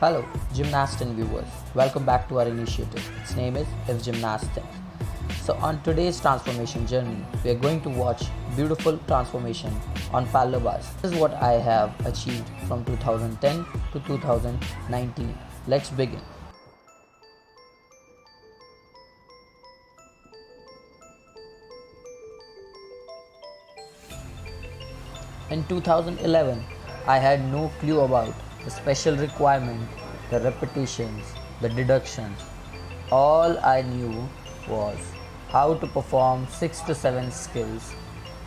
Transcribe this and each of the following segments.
Hello, gymnast and viewers. Welcome back to our initiative. Its name is ifgymnasthinks. So on today's transformation journey, we are going to watch beautiful transformation on parallel bars. This is what I have achieved from 2010 to 2019. Let's begin. In 2011, I had no clue about the special requirement, the repetitions, the deductions. All I knew was how to perform 6 to 7 skills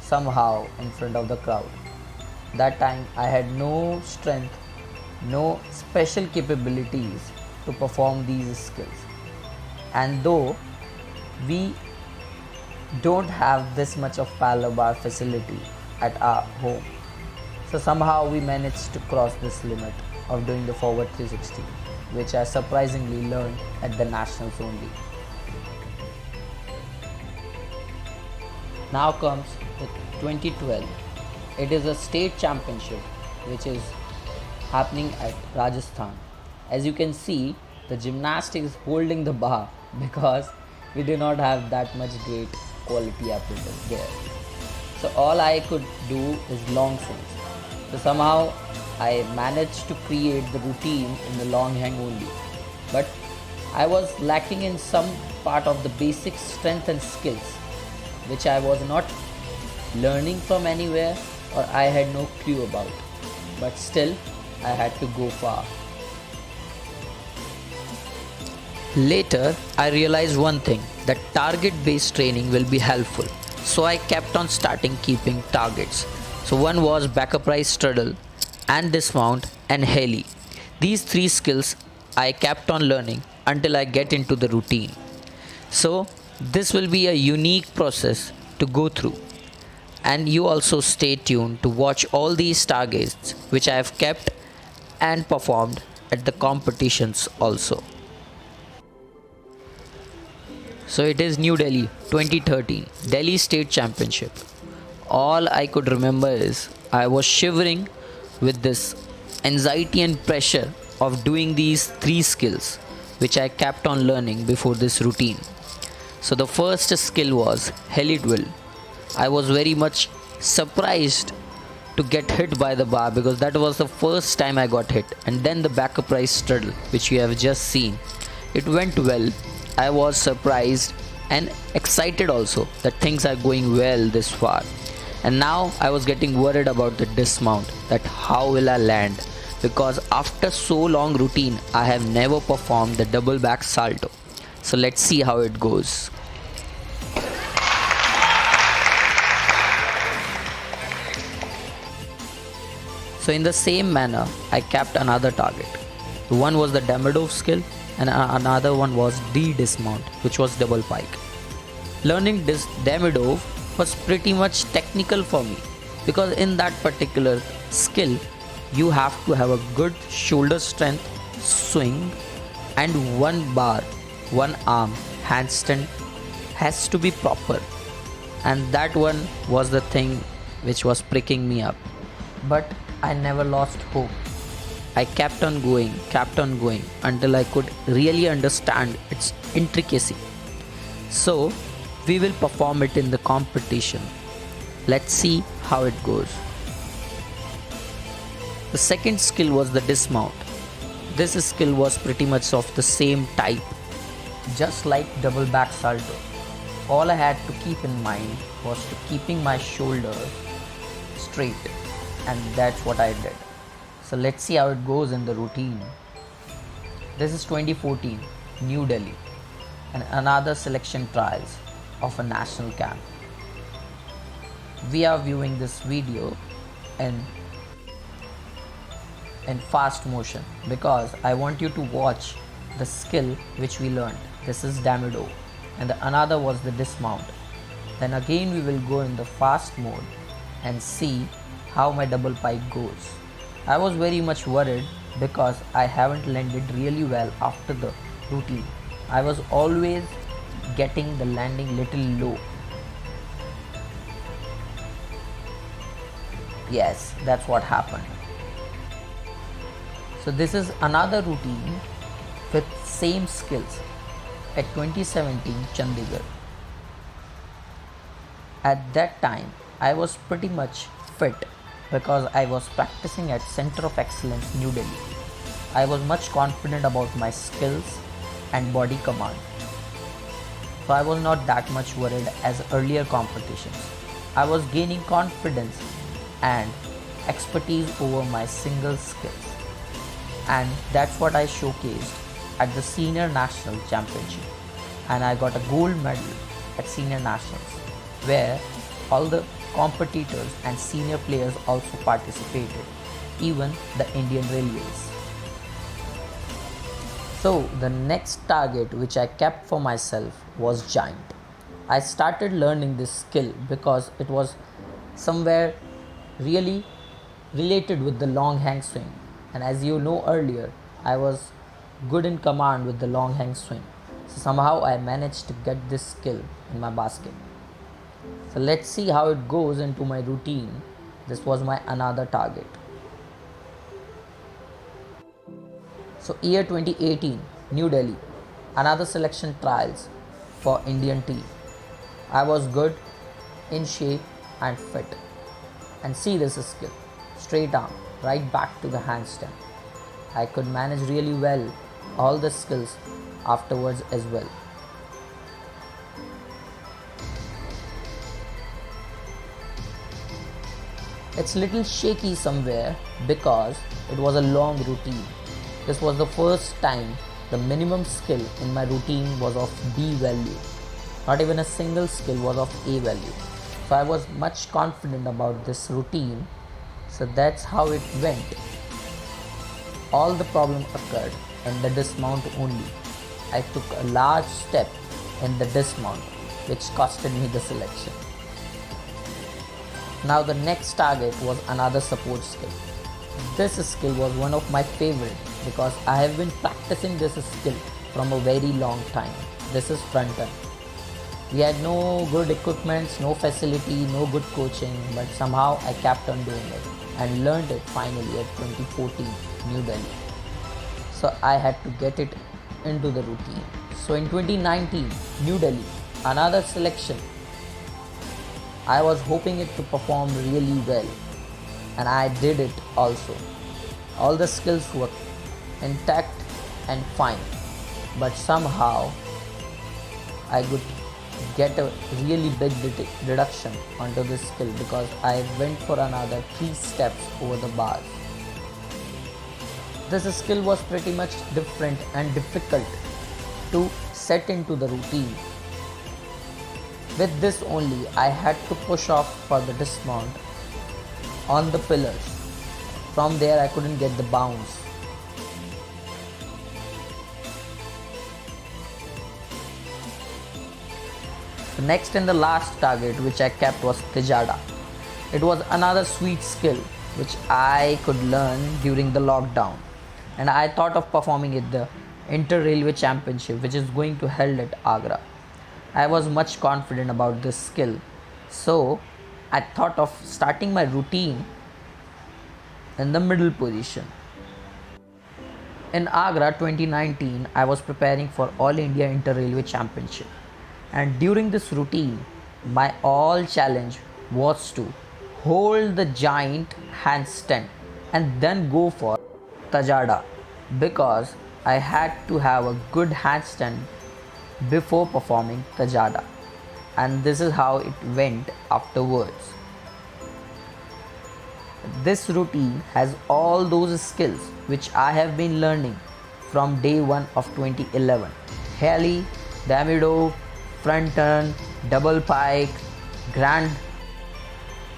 somehow in front of the crowd. That time I had no strength, no special capabilities to perform these skills. And though we don't have this much of parallel bar facility at our home, so somehow we managed to cross this limit of doing the forward 360, which I surprisingly learned at the nationals only. Now comes the 2012. It is a state championship which is happening at Rajasthan. As you can see, the gymnast is holding the bar because we do not have that much great quality apparatus there. So all I could do is long swings. So somehow I managed to create the routine in the long hang only. But I was lacking in some part of the basic strength and skills, which I was not learning from anywhere or I had no clue about. But still, I had to go far. Later, I realized one thing, that target-based training will be helpful. So I kept on keeping targets. So one was bakuprise, straddle and dismount and healy. These 3 skills I kept on learning until I get into the routine. So this will be a unique process to go through. And you also stay tuned to watch all these targets which I have kept and performed at the competitions also. So it is New Delhi 2013 Delhi State Championship. All I could remember is I was shivering with this anxiety and pressure of doing these 3 skills which I kept on learning before this routine. So the first skill was healy. I was very much surprised to get hit by the bar because that was the first time I got hit. And then the bakuprise straddle which you have just seen. It went well. I was surprised and excited also that things are going well this far. And now I was getting worried about the dismount, that how will I land, because after so long routine I have never performed the double back salto. So let's see how it goes. So in the same manner I kept another target. One was the Demidov skill and another one was dismount, which was double pike. Learning this Demidov was pretty much technical for me because in that particular skill you have to have a good shoulder strength, swing, and one bar, one arm handstand has to be proper, and that one was the thing which was pricking me up. But I never lost hope. I kept on going until I could really understand its intricacy. So we will perform it in the competition. Let's see how it goes. The second skill was the dismount. This skill was pretty much of the same type, just like double back salto. All I had to keep in mind was to keeping my shoulders straight, and that's what I did. So let's see how it goes in the routine. This is 2014 New Delhi and another selection trials of a national camp. We are viewing this video in fast motion because I want you to watch the skill which we learned. This is Demidov. and the another was the dismount. Then again we will go in the fast mode and see how my double pike goes. I was very much worried because I haven't landed really well after the routine. I was always getting the landing little low. Yes, that's what happened. So this is another routine with same skills at 2017 Chandigarh. At that time, I was pretty much fit because I was practicing at Center of Excellence, New Delhi. I was much confident about my skills and body command. So I was not that much worried as earlier competitions. I was gaining confidence and expertise over my single skills. And that's what I showcased at the Senior National Championship. And I got a gold medal at Senior Nationals, where all the competitors and senior players also participated, even the Indian Railways. So the next target which I kept for myself was giant. I started learning this skill because it was somewhere really related with the long hang swing, and as you know earlier, I was good in command with the long hang swing. So somehow I managed to get this skill in my basket. So let's see how it goes into my routine. This was my another target. So year 2018, New Delhi, another selection trials for Indian team. I was good, in shape and fit. And see this skill, straight arm, right back to the handstand. I could manage really well all the skills afterwards as well. It's little shaky somewhere because it was a long routine. This was the first time the minimum skill in my routine was of B value. Not even a single skill was of A value. So I was much confident about this routine. So that's how it went. All the problem occurred in the dismount only. I took a large step in the dismount, which costed me the selection. Now the next target was another support skill. This skill was one of my favorite because I have been practicing this skill from a very long time. This is front turn. We had no good equipments, no facility, no good coaching, but somehow I kept on doing it and learned it finally at 2014 New Delhi. So I had to get it into the routine. So in 2019 New Delhi, another selection, I was hoping it to perform really well, and I did it also. All the skills were intact and fine, but somehow I could get a really big deduction onto this skill because I went for another 3 steps over the bars. This skill was pretty much different and difficult to set into the routine. With this only, I had to push off for the dismount on the pillars. From there I couldn't get the bounce. The next and the last target which I kept was Tijada. It was another sweet skill which I could learn during the lockdown, and I thought of performing at the Inter Railway Championship, which is going to held at AGRA. I was much confident about this skill, so I thought of starting my routine in the middle position. In AGRA 2019, I was preparing for All India Inter Railway Championship, and during this routine, my all challenge was to hold the giant handstand and then go for Tajada, because I had to have a good handstand before performing Tajada, and this is how it went afterwards. This routine has all those skills which I have been learning from day 1 of 2011. Healy, Damido, front turn, double pike, grand,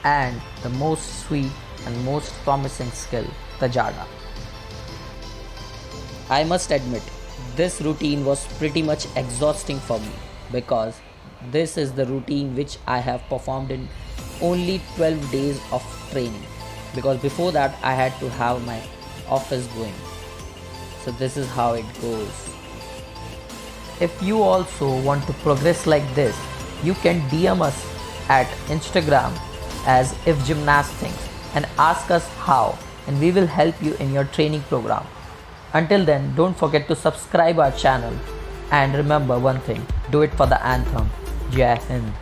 and the most sweet and most promising skill, Tajada. I must admit, this routine was pretty much exhausting for me because this is the routine which I have performed in only 12 days of training, because before that I had to have my office going. So this is how it goes. If you also want to progress like this, you can DM us at Instagram as ifgymnasthinks and ask us how, and we will help you in your training program. Until then, don't forget to subscribe our channel, and remember one thing, do it for the anthem. Jai Hind.